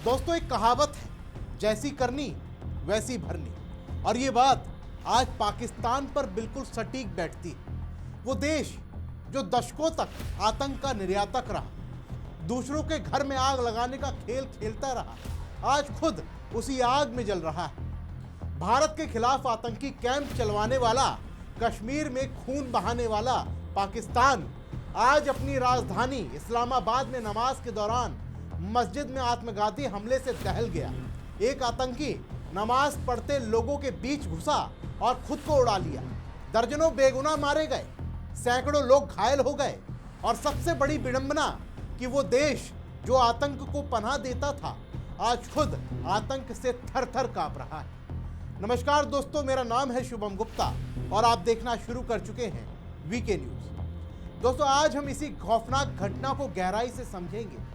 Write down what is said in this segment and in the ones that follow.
दोस्तों, एक कहावत है, जैसी करनी वैसी भरनी, और ये बात आज पाकिस्तान पर बिल्कुल सटीक बैठती है। वो देश जो दशकों तक आतंक का निर्यातक रहा, दूसरों के घर में आग लगाने का खेल खेलता रहा, आज खुद उसी आग में जल रहा है। भारत के खिलाफ आतंकी कैंप चलवाने वाला, कश्मीर में खून बहाने वाला पाकिस्तान आज अपनी राजधानी इस्लामाबाद में नमाज के दौरान मस्जिद में आत्मघाती हमले से दहल गया। एक आतंकी नमाज पढ़ते लोगों के बीच घुसा और खुद को उड़ा लिया। दर्जनों बेगुनाह मारे गए, सैकड़ों लोग घायल हो गए, और सबसे बड़ी विडंबना कि वो देश जो आतंक को पनाह देता था, आज खुद आतंक से थर थर कांप रहा है। नमस्कार दोस्तों, मेरा नाम है शुभम गुप्ता और आप देखना शुरू कर चुके हैं वीके न्यूज। दोस्तों, आज हम इसी खौफनाक घटना को गहराई से समझेंगे,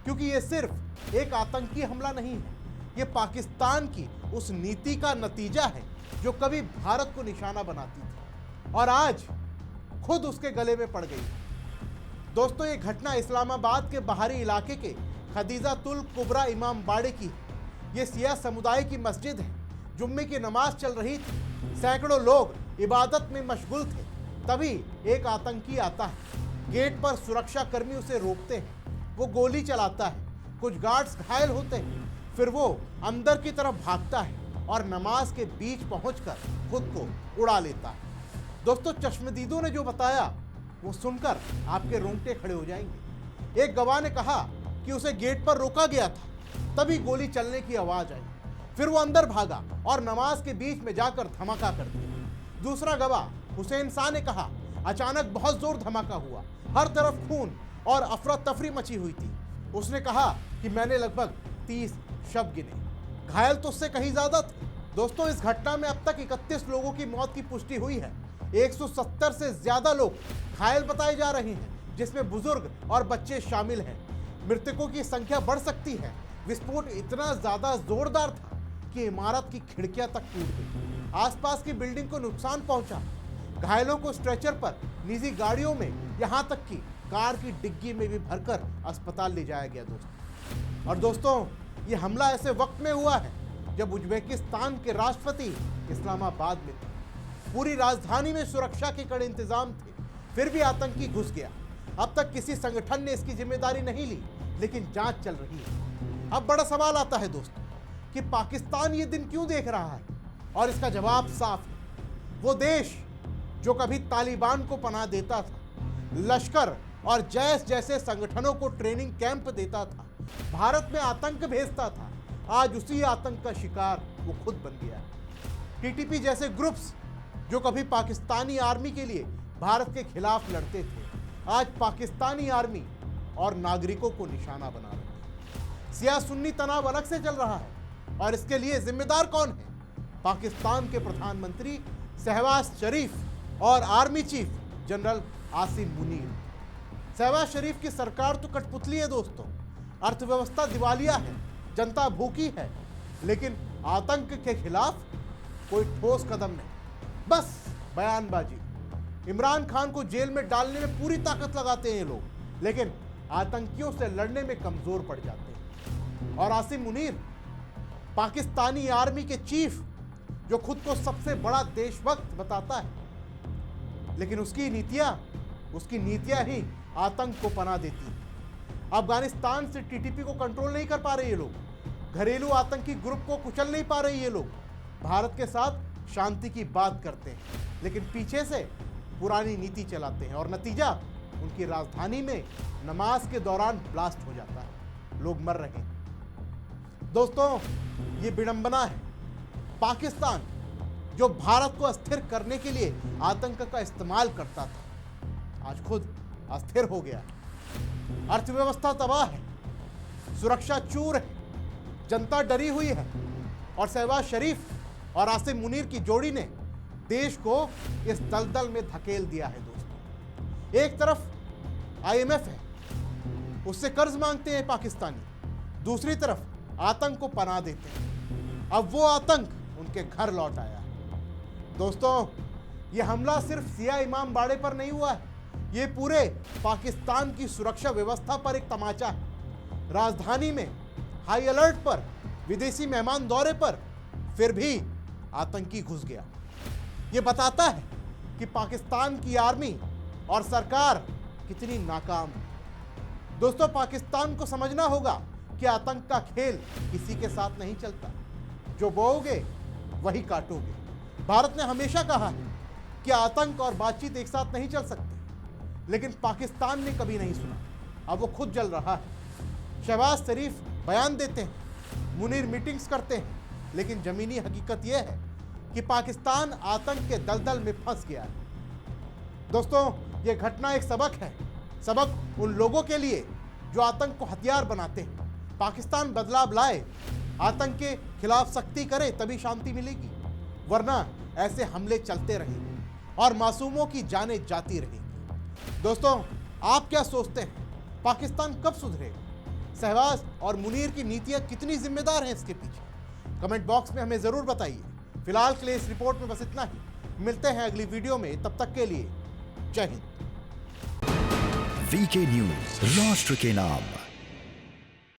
क्योंकि ये सिर्फ एक आतंकी हमला नहीं है, ये पाकिस्तान की उस नीति का नतीजा है जो कभी भारत को निशाना बनाती थी और आज खुद उसके गले में पड़ गई। दोस्तों, ये घटना इस्लामाबाद के बाहरी इलाके के खदीजातुल कुबरा इमाम बाड़े की है। ये सिया समुदाय की मस्जिद है। जुम्मे की नमाज चल रही थी, सैकड़ों लोग इबादत में मशगूल थे। तभी एक आतंकी आता है, गेट पर सुरक्षा कर्मी उसे रोकते हैं, वो गोली चलाता है, कुछ गार्ड्स घायल होते हैं, फिर वो अंदर की तरफ भागता है और नमाज के बीच पहुंचकर खुद को उड़ा लेता है। दोस्तों, चश्मदीदों ने जो बताया वो सुनकर आपके रोंगटे खड़े हो जाएंगे। एक गवाह ने कहा कि उसे गेट पर रोका गया था, तभी गोली चलने की आवाज आई, फिर वो अंदर भागा और नमाज के बीच में जाकर धमाका कर दिया। दूसरा गवाह हुसैन शाह ने कहा, अचानक बहुत जोर धमाका हुआ, हर तरफ खून और अफरा तफरी मची हुई थी। उसने कहा कि मैंने लगभग 30 शव गिने, घायल तो उससे कहीं ज्यादा थे। दोस्तों, इस घटना में अब तक 31 लोगों की मौत की पुष्टि हुई है। 170 से ज्यादा लोग घायल बताए जा रहे हैं, जिसमें बुजुर्ग और बच्चे शामिल हैं। मृतकों की संख्या बढ़ सकती है। विस्फोट इतना ज्यादा जोरदार था कि इमारत की खिड़कियां तक टूट गई, आसपास की बिल्डिंग को नुकसान पहुंचा। घायलों को स्ट्रेचर पर, निजी गाड़ियों में, यहां तक कि कार की डिग्गी में भी भरकर अस्पताल ले जाया गया। और दोस्तों, ये हमला ऐसे वक्त में हुआ है जब उज्बेकिस्तान के राष्ट्रपति इस्लामाबाद में थे। पूरी राजधानी में सुरक्षा के कड़े इंतजाम थे, फिर भी आतंकी घुस गया। अब तक किसी संगठन ने इसकी जिम्मेदारी नहीं ली, लेकिन जांच चल रही है। अब बड़ा सवाल आता है दोस्तों कि पाकिस्तान ये दिन क्यों देख रहा है, और इसका जवाब साफ है। वो देश जो कभी तालिबान को पनाह देता था, लश्कर और जैश जैसे संगठनों को ट्रेनिंग कैंप देता था, भारत में आतंक भेजता था, आज उसी आतंक का शिकार वो खुद बन गया है। टीटीपी जैसे ग्रुप्स जो कभी पाकिस्तानी आर्मी के लिए भारत के खिलाफ लड़ते थे, आज पाकिस्तानी आर्मी और नागरिकों को निशाना बना रहे हैं। सिया सुन्नी तनाव अलग से चल रहा है, और इसके लिए जिम्मेदार कौन है? पाकिस्तान के प्रधानमंत्री शहबाज शरीफ और army chief general Asim Munir. Shahbaz Sharif की सरकार तो कठपुतली है दोस्तों, अर्थव्यवस्था दिवालिया है, जनता भूखी है, लेकिन आतंक के खिलाफ कोई ठोस कदम नहीं, बस बयानबाजी। इमरान खान को जेल में डालने में पूरी ताकत लगाते हैं ये लोग, लेकिन आतंकियों से लड़ने में कमजोर पड़ जाते हैं। और आसिम मुनीर, पाकिस्तानी आर्मी के चीफ, जो खुद को सबसे बड़ा देशभक्त बताता है, लेकिन उसकी नीतियां ही आतंक को पनाह देती हैं। अफगानिस्तान से टीटीपी को कंट्रोल नहीं कर पा रहे ये लोग, घरेलू आतंकी ग्रुप को कुचल नहीं पा रहे ये लोग। भारत के साथ शांति की बात करते हैं, लेकिन पीछे से पुरानी नीति चलाते हैं, और नतीजा उनकी राजधानी में नमाज के दौरान ब्लास्ट हो जाता है, लोग मर रहे हैं। दोस्तों, ये विडंबना है। पाकिस्तान जो भारत को अस्थिर करने के लिए आतंक का इस्तेमाल करता था, आज खुद अस्थिर हो गया है। अर्थव्यवस्था तबाह है, सुरक्षा चूर है, जनता डरी हुई है, और शहबाज शरीफ और आसिम मुनीर की जोड़ी ने देश को इस दलदल में धकेल दिया है दोस्तों। एक तरफ IMF है, उससे कर्ज मांगते हैं पाकिस्तानी, दूसरी तरफ आतंक को पनाह देते हैं। अब वो आतंक उनके घर लौट आया है। दोस्तों, ये हमला सिर्फ सिया इमाम बाड़े पर नहीं हुआ है, ये पूरे पाकिस्तान की सुरक्षा व्यवस्था पर एक तमाचा है। राजधानी में हाई अलर्ट पर, विदेशी मेहमान दौरे पर, फिर भी आतंकी घुस गया। यह बताता है कि पाकिस्तान की आर्मी और सरकार कितनी नाकाम है। दोस्तों, पाकिस्तान को समझना होगा कि आतंक का खेल किसी के साथ नहीं चलता। जो बोओगे वही काटोगे। भारत ने हमेशा कहा है कि आतंक और बातचीत एक साथ नहीं चल सकते, लेकिन पाकिस्तान ने कभी नहीं सुना। अब वो खुद जल रहा है। शहबाज शरीफ बयान देते हैं, मुनीर मीटिंग्स करते हैं, लेकिन जमीनी हकीकत यह है कि पाकिस्तान आतंक के दलदल में फंस गया है। दोस्तों, ये घटना एक सबक है। सबक उन लोगों के लिए जो आतंक को हथियार बनाते हैं। पाकिस्तान बदलाव लाए, आतंक के खिलाफ सख्ती करे, तभी शांति मिलेगी, वरना ऐसे हमले चलते रहेंगे और मासूमों की जानें जाती रहेंगी। दोस्तों, आप क्या सोचते हैं, पाकिस्तान कब सुधरेगा? शहबाज और मुनीर की नीतियां कितनी जिम्मेदार हैं इसके पीछे? कमेंट बॉक्स में हमें जरूर बताइए। फिलहाल के लिए इस रिपोर्ट में बस इतना ही। मिलते हैं अगली वीडियो में, तब तक के लिए जय हिंद। वीके न्यूज, राष्ट्र के नाम।